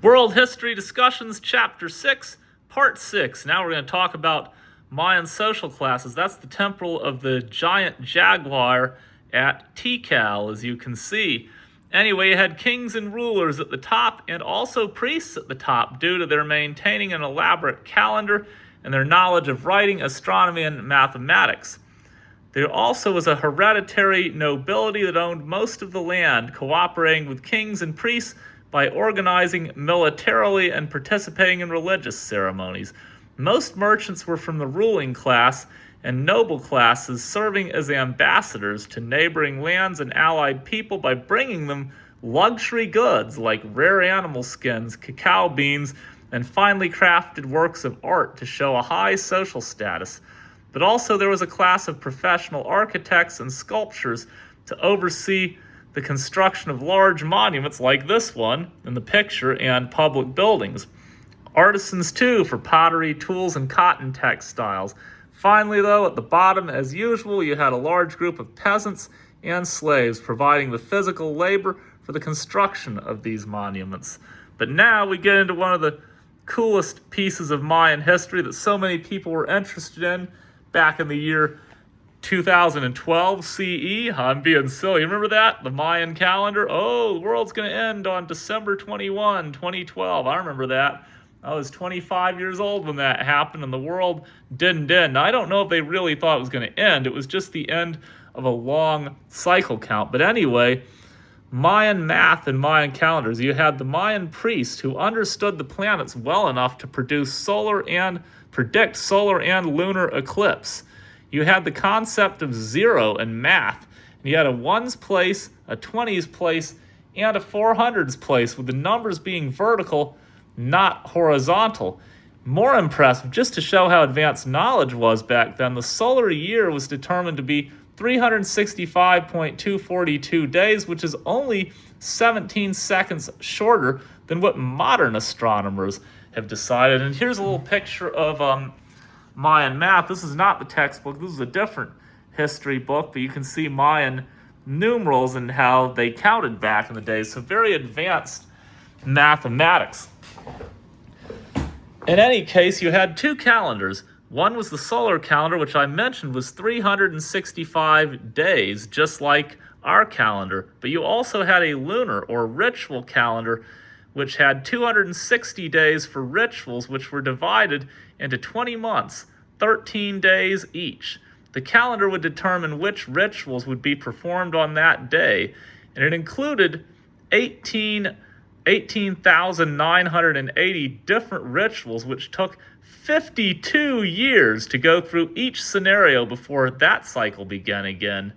World History Discussions, Chapter 6, Part 6. Now we're going to talk about Mayan social classes. That's the temple of the giant jaguar at Tikal, as you can see. Anyway, you had kings and rulers at the top and also priests at the top due to their maintaining an elaborate calendar and their knowledge of writing, astronomy, and mathematics. There also was a hereditary nobility that owned most of the land, cooperating with kings and priests by organizing militarily and participating in religious ceremonies. Most merchants were from the ruling class, and noble classes serving as ambassadors to neighboring lands and allied people by bringing them luxury goods like rare animal skins, cacao beans, and finely crafted works of art to show a high social status. But also there was a class of professional architects and sculptors to oversee the construction of large monuments like this one in the picture and public buildings. Artisans too for pottery, tools, and cotton textiles. Finally though, at the bottom, as usual, you had a large group of peasants and slaves providing the physical labor for the construction of these monuments. But now we get into one of the coolest pieces of Mayan history that so many people were interested in back in the year 2012 CE. I'm being silly. Remember that? The Mayan calendar? Oh, the world's going to end on December 21, 2012. I remember that. I was 25 years old when that happened, and the world didn't end. Now, I don't know if they really thought it was going to end. It was just the end of a long cycle count. But anyway, Mayan math and Mayan calendars. You had the Mayan priests who understood the planets well enough to predict solar and lunar eclipse. You had the concept of zero in math, and you had a ones place, a 20s place, and a 400s place, with the numbers being vertical, not horizontal. More impressive, just to show how advanced knowledge was back then, the solar year was determined to be 365.242 days, which is only 17 seconds shorter than what modern astronomers have decided. And here's a little picture of Mayan math. This is not the textbook. This is a different history book, but you can see Mayan numerals and how they counted back in the day. So very advanced mathematics. In any case, you had two calendars. One was the solar calendar, which I mentioned was 365 days, just like our calendar. But you also had a lunar or ritual calendar, which had 260 days for rituals, which were divided into 20 months, 13 days each. The calendar would determine which rituals would be performed on that day, and it included 18,980 different rituals, which took 52 years to go through each scenario before that cycle began again.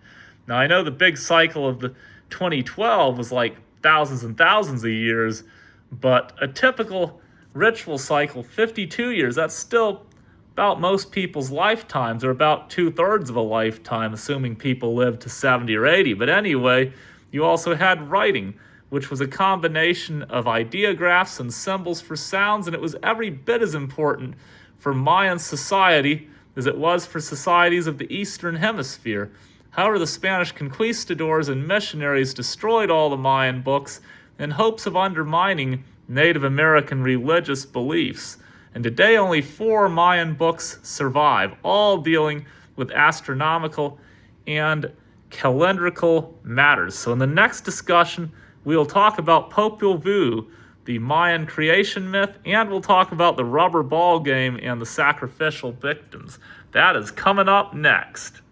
Now, I know the big cycle of the 2012 was like thousands and thousands of years, but a typical ritual cycle, 52 years, that's still about most people's lifetimes, or about 2/3 of a lifetime, assuming people live to 70 or 80. But anyway, you also had writing, which was a combination of ideographs and symbols for sounds, and it was every bit as important for Mayan society as it was for societies of the Eastern Hemisphere. However, the Spanish conquistadors and missionaries destroyed all the Mayan books in hopes of undermining Native American religious beliefs. And today only 4 Mayan books survive, all dealing with astronomical and calendrical matters. So in the next discussion, we'll talk about Popol Vuh, the Mayan creation myth, and we'll talk about the rubber ball game and the sacrificial victims. That is coming up next.